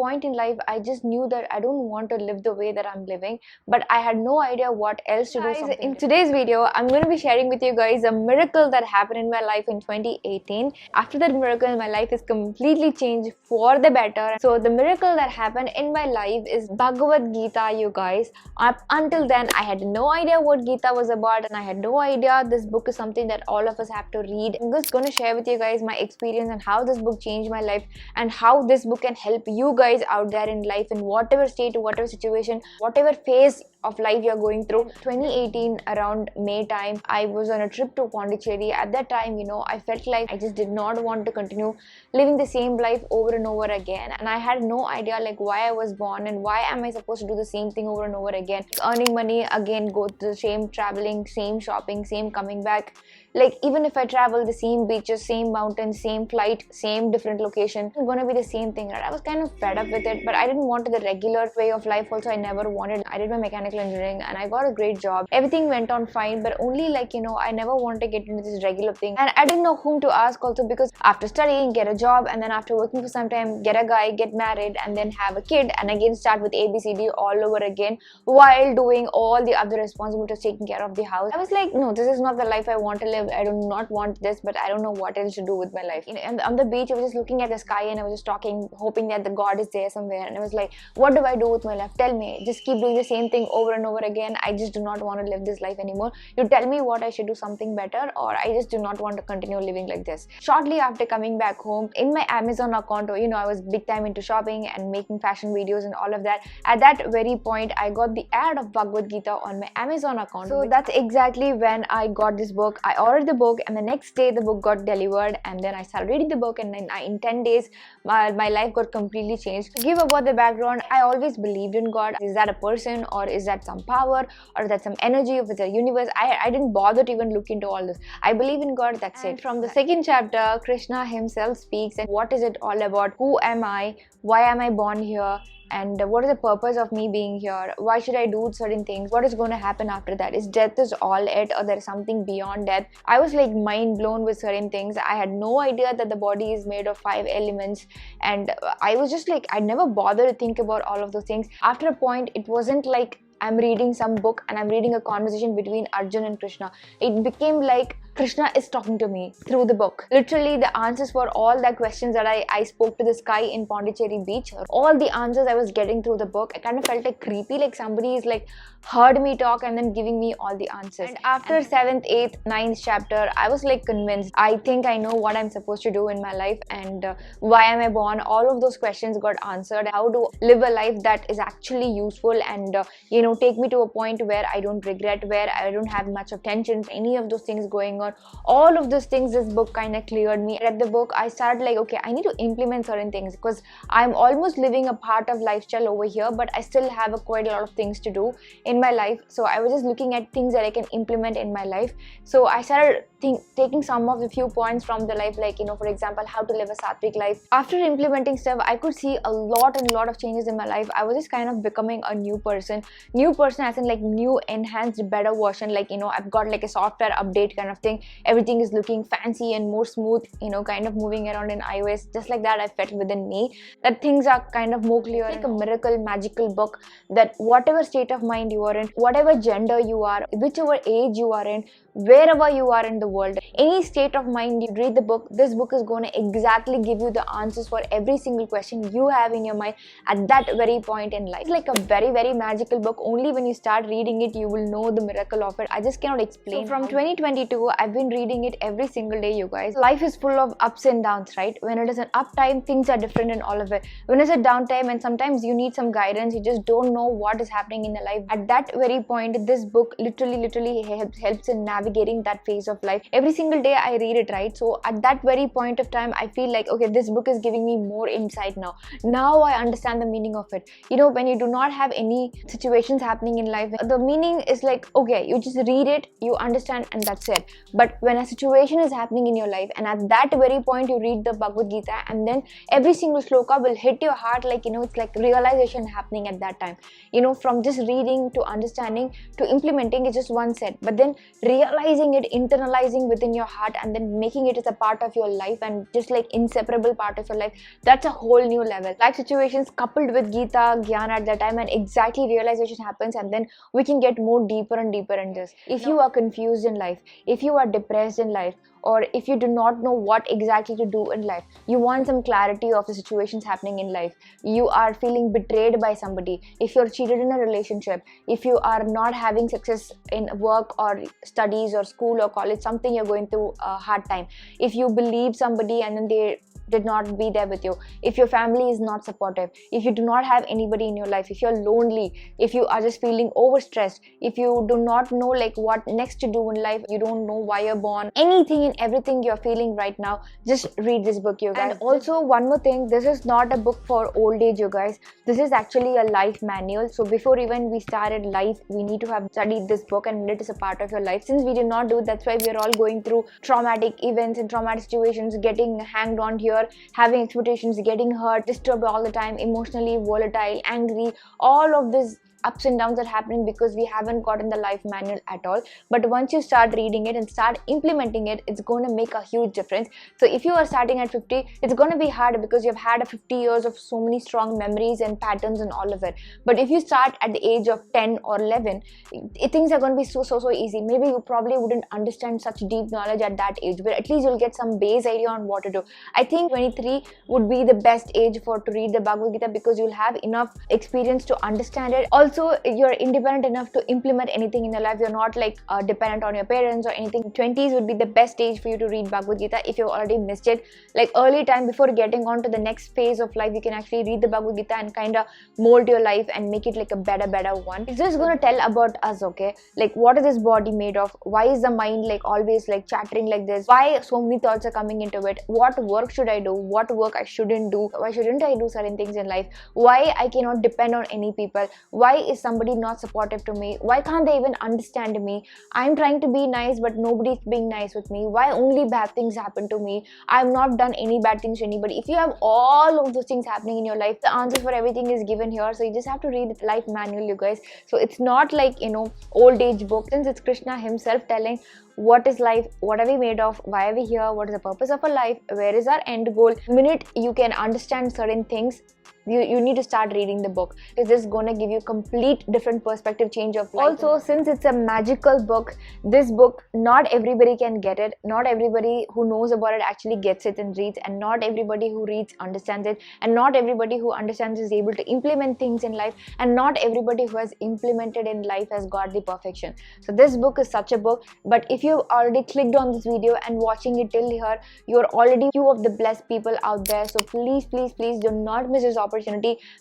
point in life, I just knew that I don't want to live the way that I'm living, but I had no idea what else to do. In today's video, I'm going to be sharing with you guys a miracle that happened in my life in 2018. After that miracle, my life is completely changed for the better. So the miracle that happened in my life is Bhagavad Gita, you guys. Up until then, I had no idea what Gita was about, and I had no idea this book is something that all of us have to read. I'm just going to share with you guys my experience and how this book changed my life, and how this book can help you guys out there in life in whatever state, whatever situation, whatever phase of life you're going through. 2018, around May time, I was on a trip to Pondicherry. At that time, I felt like I just did not want to continue living the same life over and over again, and I had no idea like why I was born and why am I supposed to do the same thing over and over again. Earning money again, go to the same traveling, same shopping, same coming back. Like, even if I travel, the same beaches, same mountains, same flight, same different location, it's gonna be the same thing, right? I was kind of fed up with it, but I didn't want the regular way of life also. I never wanted. I did my mechanical engineering and I got a great job. Everything went on fine, but only like, I never wanted to get into this regular thing. And I didn't know whom to ask also, because after studying, get a job, and then after working for some time, get a guy, get married, and then have a kid, and again start with ABCD all over again while doing all the other responsibilities, taking care of the house. I was like, no, this is not the life I want to live. I do not want this, but I don't know what else to do with my life. And on the beach, I was just looking at the sky and I was just talking, hoping that the God is there somewhere. And I was like, what do I do with my life? Tell me. Just keep doing the same thing over and over again. I just do not want to live this life anymore. You tell me what I should do, something better, or I just do not want to continue living like this. Shortly after coming back home, in my Amazon account, I was big time into shopping and making fashion videos and all of that. At that very point, I got the ad of Bhagavad Gita on my Amazon account. So that's exactly when I got this book. I ordered the book, and the next day the book got delivered, and then I started reading the book, and then in 10 days my life got completely changed. To give about the background, I always believed in God. Is that a person, or is that some power, or is that some energy of the universe? I didn't bother to even look into all this. I believe in God, that's it. From the second chapter, Krishna himself speaks, and what is it all about? Who am I? Why am I born here? And what is the purpose of me being here? Why should I do certain things? What is going to happen after that? Is death is all it, or there's something beyond death? I was like mind blown with certain things. I had no idea that the body is made of 5 elements, and I was just like, I never bothered to think about all of those things. After a point, it wasn't like I'm reading some book and I'm reading a conversation between Arjun and Krishna. It became like Krishna is talking to me through the book. Literally, the answers for all the questions that I spoke to this guy in Pondicherry beach, all the answers I was getting through the book. I kind of felt like creepy, like somebody is like heard me talk and then giving me all the answers. And after 7th, 8th, 9th chapter, I was like convinced. I think I know what I'm supposed to do in my life, and why am I born? All of those questions got answered. How to live a life that is actually useful and take me to a point where I don't regret, where I don't have much of tensions, any of those things going on. All of those things, this book kind of cleared me. At the book, I started like, okay, I need to implement certain things, because I'm almost living a part of lifestyle over here, but I still have quite a lot of things to do in my life. So I was just looking at things that I can implement in my life. So I started taking some of the few points from the life, like for example, how to live a sattvic life. After implementing stuff, I could see a lot of changes in my life. I was just kind of becoming a new person as in like new, enhanced, better version. Like I've got like a software update kind of thing. Everything is looking fancy and more smooth, kind of moving around in iOS. Just like that, I felt within me that things are kind of more clear. It's like a miracle, magical book that whatever state of mind you are in, whatever gender you are, whichever age you are in, wherever you are in the world, any state of mind, you read the book, this book is going to exactly give you the answers for every single question you have in your mind at that very point in life. It's like a very magical book. Only when you start reading it, you will know the miracle of it. I just cannot explain. So from 2022, I've been reading it every single day, you guys. Life is full of ups and downs, right? When it is an up time, things are different in all of it. When it's a down time, and sometimes you need some guidance, you just don't know what is happening in the life. At that very point, this book literally helps in navigating that phase of life. Every single day I read it, right? So at that very point of time, I feel like, okay, this book is giving me more insight now. Now I understand the meaning of it. When you do not have any situations happening in life, the meaning is like, okay, you just read it, you understand, and that's it. But when a situation is happening in your life, and at that very point you read the Bhagavad Gita, and then every single shloka will hit your heart, like it's like realization happening at that time. From just reading to understanding to implementing is just one set, but then realizing it, internalizing internalizing within your heart and then making it as a part of your life and just like inseparable part of your life, that's a whole new level. Life situations coupled with Gita, Gyan at that time, and exactly realization happens, and then we can get more deeper and deeper in this. If you are confused in life, if you are depressed in life, or if you do not know what exactly to do in life, you want some clarity of the situations happening in life, you are feeling betrayed by somebody, if you're cheated in a relationship, if you are not having success in work or studies or school or college, something you're going through a hard time, if you believe somebody and then they did not be there with you, if your family is not supportive, if you do not have anybody in your life, if you're lonely, if you are just feeling overstressed, if you do not know like what next to do in life, you don't know why you're born, anything and everything you're feeling right now, just read this book, you guys. And also one more thing, this is not a book for old age, you guys. This is actually a life manual. So before even we started life, we need to have studied this book and made it as a part of your life. Since we did not do, that's why we are all going through traumatic events and traumatic situations, getting hanged on here, having expectations, getting hurt, disturbed all the time, emotionally volatile, angry, all of this ups and downs are happening because we haven't gotten the life manual at all. But once you start reading it and start implementing it, it's going to make a huge difference. So if you are starting at 50, it's going to be hard because you've had a 50 years of so many strong memories and patterns and all of it. But if you start at the age of 10 or 11, things are going to be so easy. Maybe you probably wouldn't understand such deep knowledge at that age, but at least you'll get some base idea on what to do. I think 23 would be the best age to read the Bhagavad Gita because you'll have enough experience to understand it. Also, you're independent enough to implement anything in your life. You're not like dependent on your parents or anything. 20s would be the best age for you to read Bhagavad Gita if you've already missed it. Like early time before getting on to the next phase of life, you can actually read the Bhagavad Gita and kind of mold your life and make it like a better one. It's just going to tell about us, okay? Like what is this body made of? Why is the mind like always like chattering like this? Why so many thoughts are coming into it? What work should I do? What work I shouldn't do? Why shouldn't I do certain things in life? Why I cannot depend on any people? Why is somebody not supportive to me? Why can't they even understand me? I'm trying to be nice but nobody's being nice with me. Why only bad things happen to me? I've not done any bad things to anybody. If you have all of those things happening in your life, the answers for everything is given here. So you just have to read the life manual, you guys. So it's not like, you know, old age book. Since it's Krishna himself telling what is life, what are we made of, why are we here, what is the purpose of our life, where is our end goal. The minute you can understand certain things, you need to start reading the book. It's just going to give you complete different perspective change of life. Also, since it's a magical book, this book, not everybody can get it. Not everybody who knows about it actually gets it and reads, and not everybody who reads understands it, and not everybody who understands is able to implement things in life, and not everybody who has implemented in life has got the perfection. So this book is such a book. But if you've already clicked on this video and watching it till here, you're already few of the blessed people out there. So please do not miss this opportunity.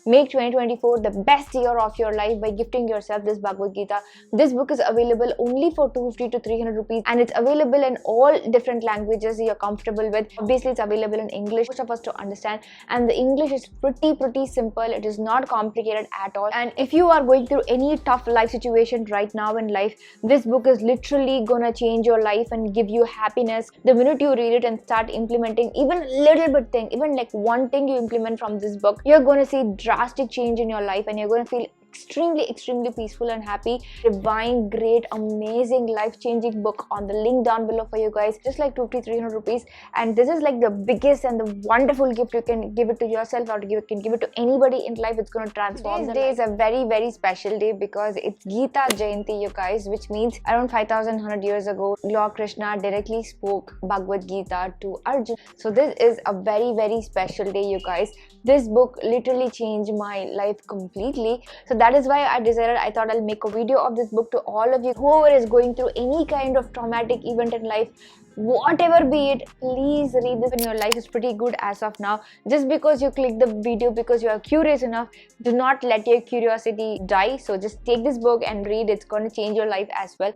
Make 2024 the best year of your life by gifting yourself this Bhagavad Gita. This book is available only for 250 to 300 rupees, and it's available in all different languages you're comfortable with. Obviously, it's available in English, most of us to understand, and the English is pretty simple. It is not complicated at all. And if you are going through any tough life situation right now in life, this book is literally gonna change your life and give you happiness. The minute you read it and start implementing even a little bit thing, even like one thing you implement from this book, you're going to see drastic change in your life, and you're going to feel extremely peaceful and happy. Divine, great, amazing, life-changing book on the link down below for you guys, just like 250-300 rupees. And this is like the biggest and the wonderful gift you can give it to yourself, or you can give it to anybody in life. It's going to transform. Today's day is a very special day because it's Gita Jayanti, you guys, which means around 5,100 years ago, Lord Krishna directly spoke Bhagavad Gita to Arjuna. So this is a very special day, you guys. This book literally changed my life completely. So that is why I thought I'll make a video of this book to all of you. Whoever is going through any kind of traumatic event in life, whatever be it, please read this. In your life is pretty good as of now. Just because you click the video because you are curious enough, do not let your curiosity die. So just take this book and read. It's going to change your life as well.